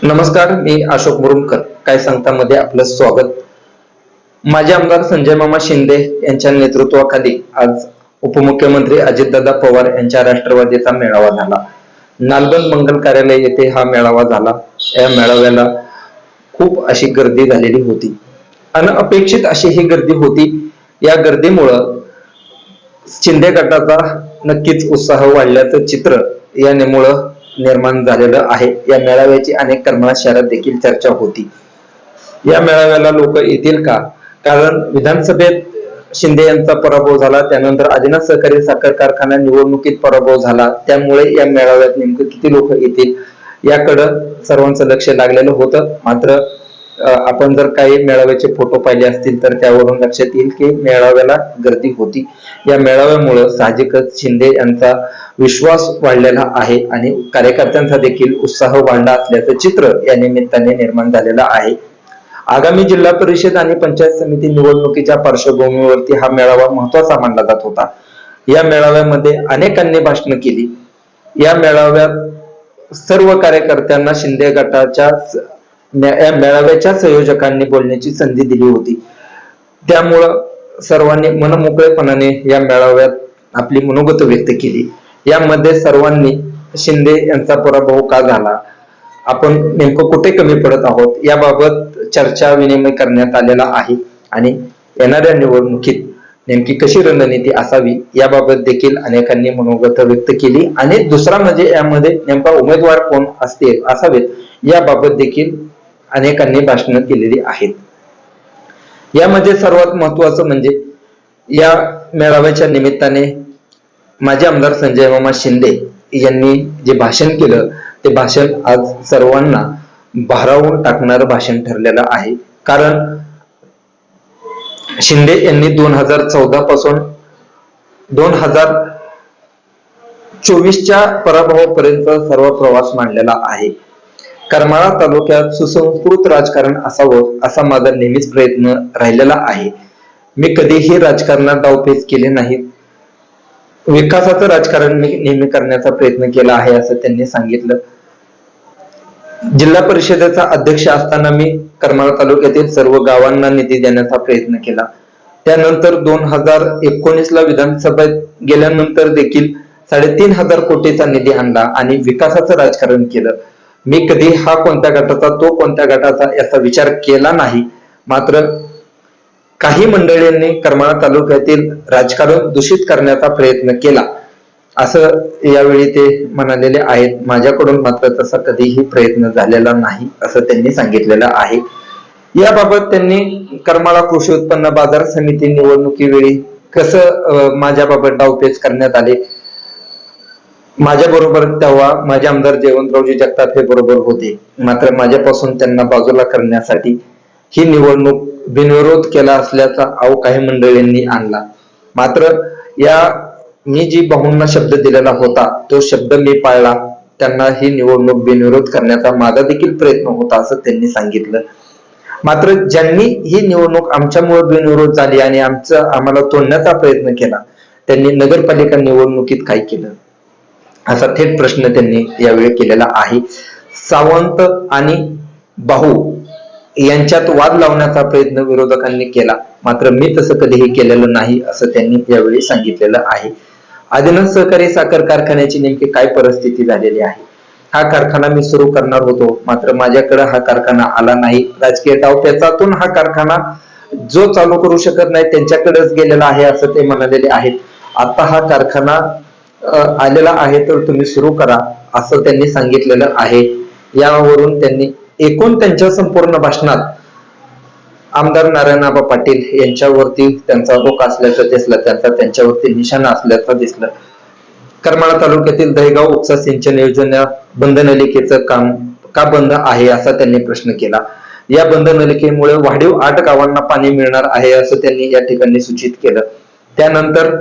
नमस्कार, मी अशोक मुरुमकर. काय सांगता मध्ये आपलं स्वागत. माजी आमदार संजय मामा शिंदे यांच्या नेतृत्वाखाली आज उपमुख्यमंत्री अजितदादा पवार यांच्या राष्ट्रवादीचा मेळावा झाला. नालबंद मंगल कार्यालय येथे हा मेळावा झाला. या मेळाव्याला खूप अशी गर्दी झालेली होती. अनपेक्षित अशी ही गर्दी होती. या गर्दीमुळं शिंदे गटाचा नक्कीच उत्साह वाढल्याचं चित्र यामुळं निर्माण झालेलं आहे. या मेळाव्याची अनेक करमाळा शहरात देखील चर्चा होती. या मेळाव्याला लोक येतील का? कारण विधानसभेत शिंदे यांचा पराभव झाला, त्यानंतर आदिनाथ सहकारी साखर कारखाना निवडणुकीत पराभव झाला, त्यामुळे या मेळाव्यात नेमकं किती लोक येतील याकडं सर्वांचं लक्ष लागलेलं होतं. मात्र आपण जर काही मेळाव्याचे फोटो पाहिले असतील तर त्यावरून लक्षात येईल की मेळाव्याला गर्दी होती. या मेळाव्यामुळे साहजिकच शिंदे यांचा विश्वास वाढलेला आहे आणि कार्यकर्त्यांचा देखील उत्साह वाढला असल्याचं चित्र या निमित्ताने निर्माण झालेलं आहे. आगामी जिल्हा परिषद आणि पंचायत समिती निवडणुकीच्या पार्श्वभूमीवरती हा मेळावा महत्वाचा मानला जात होता. या मेळाव्यामध्ये अनेकांनी भाषणं केली. या मेळाव्यात सर्व कार्यकर्त्यांना शिंदे गटाच्या या मेळाव्याच्या संयोजकांनी बोलण्याची संधी दिली होती. त्यामुळं सर्वांनी मनमोकळेपणाने या मेळाव्यात आपली मनोगत व्यक्त केली. यामध्ये सर्वांनी शिंदे यांचा पराभव का झाला, आपण नेमकं कुठे कमी पडत आहोत याबाबत चर्चा विनिमय करण्यात आलेला आहे आणि येणाऱ्या निवडणुकीत नेमकी कशी रणनीती असावी याबाबत देखील अनेकांनी मनोगत व्यक्त केली. आणि दुसरा म्हणजे यामध्ये नेमका उमेदवार कोण असावेत याबाबत देखील अनेकांनी भाषणं केलेली आहेत. यामध्ये सर्वात महत्वाचं म्हणजे या मेळाव्याच्या निमित्ताने माजी आमदार संजय मामा शिंदे यांनी जे भाषण केलं ते भाषण आज सर्वांना भारावून टाकणारं भाषण ठरलेलं आहे. कारण शिंदे यांनी 2014 पासून 2024च्या पराभवापर्यंत सर्व प्रवास मांडलेला आहे. करमाळा तालुक्यात सुसंस्कृत राजकारण असावं असा माझा नेहमीच प्रयत्न राहिलेला आहे. मी कधीही राजकारणात डावपेच केले नाहीत. विकासाचं राजकारण मी नेहमी करण्याचा प्रयत्न केला आहे असं त्यांनी सांगितलं. जिल्हा परिषदेचा अध्यक्ष असताना मी करमाळा तालुक्यातील सर्व गावांना निधी देण्याचा प्रयत्न केला. त्यानंतर 2019ला विधानसभेत गेल्यानंतर देखील 3,500 कोटीचा निधी आणला आणि विकासाचं राजकारण केलं. मी कधी हा कोणत्या गटाचा तो कोणत्या गटाचा याचा विचार केला नाही. मात्र काही मंडळींनी करमाळा तालुक्यातील राजकारण दूषित करण्याचा प्रयत्न केला असं यावेळी ते म्हणालेले आहेत. माझ्याकडून मात्र तसा कधीही प्रयत्न झालेला नाही असं त्यांनी सांगितलेलं आहे. याबाबत त्यांनी करमाळा कृषी उत्पन्न बाजार समिती निवडणुकीवेळी कसं माझ्याबाबत डावपेच करण्यात आले. माझ्या बरोबर तेव्हा माझे आमदार जयवंतरावजी जगताप हे बरोबर होते. मात्र माझ्यापासून त्यांना बाजूला करण्यासाठी ही निवडणूक बिनविरोध केला असल्याचा आव काही मंडळींनी आणला. मात्र मी जी भाऊंना शब्द दिलेला होता तो शब्द मी पाळला. त्यांना ही निवडणूक बिनविरोध करण्याचा माझा देखील प्रयत्न होता असं त्यांनी सांगितलं. मात्र ज्यांनी ही निवडणूक आमच्यामुळे बिनविरोध झाली आणि आम्हाला तोडण्याचा प्रयत्न केला त्यांनी नगरपालिका निवडणुकीत काय केलं असा थेट प्रश्न त्यांनी यावेळी केलेला आहे. सावंत आणि भाऊ यांच्यात वाद लावण्याचा प्रयत्न विरोधकांनी केला. मात्र मी तसं कधीही केलेलं नाही असं त्यांनी यावेळी सांगितलेलं आहे. आदिनाथ सहकारी साखर कारखान्याची नेमकी काय परिस्थिती झालेली आहे. हा कारखाना मी सुरू करणार होतो, मात्र माझ्याकडे हा कारखाना आला नाही. राजकीय डावपेचातून हा कारखाना जो चालू करू शकत नाही त्यांच्याकडेच गेलेला आहे असं ते म्हणालेले आहेत. आता हा कारखाना आलेला आहे तर तुम्ही सुरू करा असं त्यांनी सांगितलेलं आहे. यावरून त्यांनी एकूण त्यांच्या संपूर्ण भाषणात आमदार नारायणआबा पाटील यांच्यावरती त्यांचा रोख असल्याचं दिसलं, त्यांच्यावरती निशाणा असल्याचं दिसलं. करमाळा तालुक्यातील दहेगाव उपसा सिंचन योजना बंद नलिकेचं काम का बंद आहे असा त्यांनी प्रश्न केला. या बंद नलिकेमुळे वाढीव 8 गावांना पाणी मिळणार आहे असं त्यांनी या ठिकाणी सूचित केलं. त्यानंतर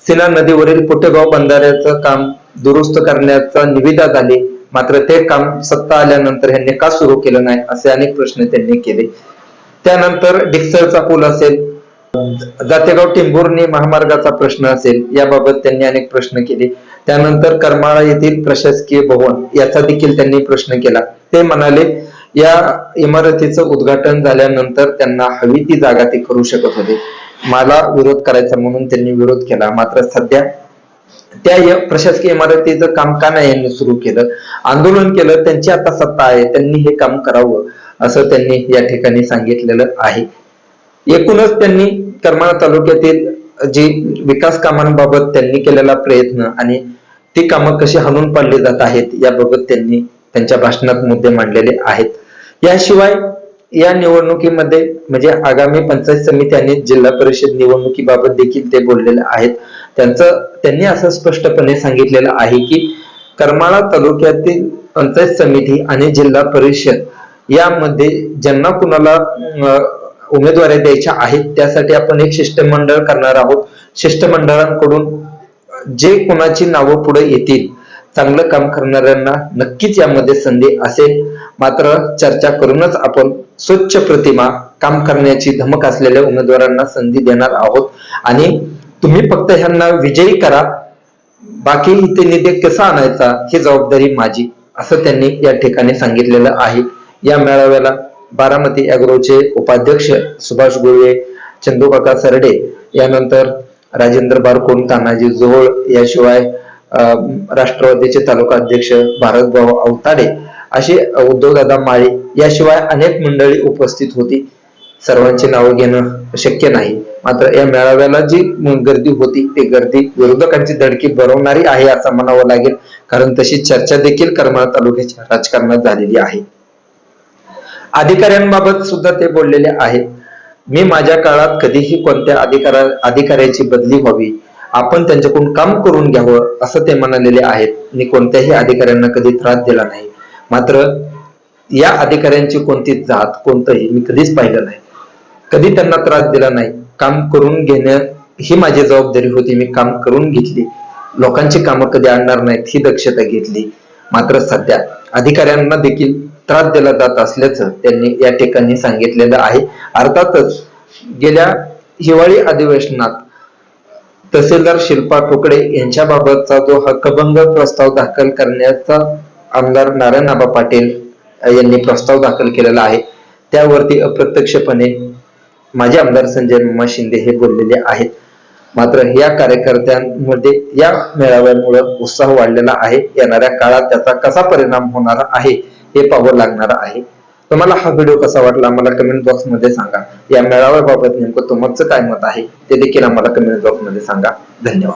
सीना नदीवरील पुटेगाव बंधाऱ्याचं काम दुरुस्त करण्याचा निविदा झाली, मात्र ते काम सत्ता आल्यानंतर ह्यांनी का सुरू केलं नाही असे अनेक प्रश्न त्यांनी केले. त्यानंतर डिक्सलचा पूल असेल, जातेगाव टिंभुर्णी महामार्गाचा प्रश्न असेल, याबाबत त्यांनी अनेक प्रश्न केले. त्यानंतर करमाळा येथील प्रशासकीय भवन याचा देखील त्यांनी प्रश्न केला. ते म्हणाले या इमारतीचं उद्घाटन झाल्यानंतर त्यांना हवी ती जागा ते करू शकत होते. मला विरोध करायचा म्हणून त्यांनी विरोध केला. मात्र सध्या त्या प्रशासकीय इमारतीचं काम का नाही यांनी सुरू केलं, आंदोलन केलं, त्यांची आता सत्ता आहे, त्यांनी हे काम करावं असं त्यांनी या ठिकाणी सांगितलेलं आहे. एकूणच त्यांनी करमाळा तालुक्यातील जी विकास कामांबाबत त्यांनी केलेला प्रयत्न आणि ती कामं कशी हाणून पाडली जात आहेत याबाबत त्यांनी त्यांच्या भाषणात मुद्दे मांडलेले आहेत. याशिवाय या निवडणुकीमध्ये म्हणजे आगामी पंचायत समिती आणि जिल्हा परिषद निवडणुकीबाबत देखील ते बोललेले आहेत. त्यांनी असं स्पष्टपणे सांगितलेलं आहे की करमाळा तालुक्यातील पंचायत समिती आणि जिल्हा परिषद यामध्ये ज्यांना कुणाला उमेदवारी द्यायच्या आहेत त्यासाठी आपण एक शिष्टमंडळ करणार आहोत. शिष्टमंडळांकडून जे कोणाची नावं पुढे येतील चांगलं काम करणाऱ्यांना नक्कीच यामध्ये संधी असेल. मात्र चर्चा करूनच आपण स्वच्छ प्रतिमा काम करण्याची धमक असलेल्या उमेदवारांना संधी देणार आहोत आणि तुम्ही फक्त ह्यांना विजयी करा, बाकी इथे निधी कसा आणायचा ही जबाबदारी माझी, असं त्यांनी या ठिकाणी सांगितलेलं आहे. या मेळाव्याला बारामती अॅग्रोचे उपाध्यक्ष सुभाष गुळवे, चंदूकाका सरडे, यानंतर राजेंद्र बारकोण, तानाजी जोहळ, याशिवाय राष्ट्रवादीचे तालुका अध्यक्ष भारतभाऊ अवताडे, असे उद्धवदादा माळी, याशिवाय अनेक मंडळी उपस्थित होती. सर्वांची नावं घेणं शक्य नाही. मात्र या मेळाव्याला जी गर्दी होती ती गर्दी विरोधकांची धडकी भरवणारी आहे असं म्हणावं लागेल, कारण तशी चर्चा देखील करमाळा तालुक्याच्या राजकारणात झालेली आहे. अधिकाऱ्यांबाबत सुद्धा ते बोललेले आहेत. मी माझ्या काळात कधीही कोणत्या अधिकाऱ्याची बदली व्हावी, आपण त्यांच्याकडून काम करून घ्यावं असं ते म्हणालेले आहेत. मी कोणत्याही अधिकाऱ्यांना कधी त्रास दिला नाही. मात्र या अधिकाऱ्यांची कोणती जात कोणतंही मी कधीच पाहिलं नाही, कधी त्यांना त्रास दिला नाही. काम करून घेणं ही माझी जबाबदारी होती, मी काम करून घेतली. लोकांची कामं कधी आणणार नाहीत ही दक्षता घेतली. मात्र सध्या अधिकाऱ्यांना देखील त्रास दिला जात असल्याचं त्यांनी या ठिकाणी सांगितलेलं आहे. अर्थातच गेल्या हिवाळी अधिवेशनात तहसीलदार शिल्पा ठोकळे यांच्याबाबतचा जो हक्कभंग प्रस्ताव दाखल करण्याचा आमदार नारायणआबा पाटील यांनी प्रस्ताव दाखल केलेला आहे, त्यावरती अप्रत्यक्षपणे माजी आमदार संजय मामा शिंदे हे बोललेले आहेत. मात्र या कार्यकर्त्यांमध्ये या मेळाव्यामुळे उत्साह वाढलेला आहे. येणाऱ्या काळात त्याचा कसा परिणाम होणार आहे हे पाहावं लागणार आहे. तुम्हाला हा व्हिडिओ कसा वाटला मला कमेंट बॉक्स मध्ये सांगा. या मेळाव्याबाबत नेमकं तुमचं काय मत आहे ते देखील आम्हाला कमेंट बॉक्स मध्ये सांगा. धन्यवाद.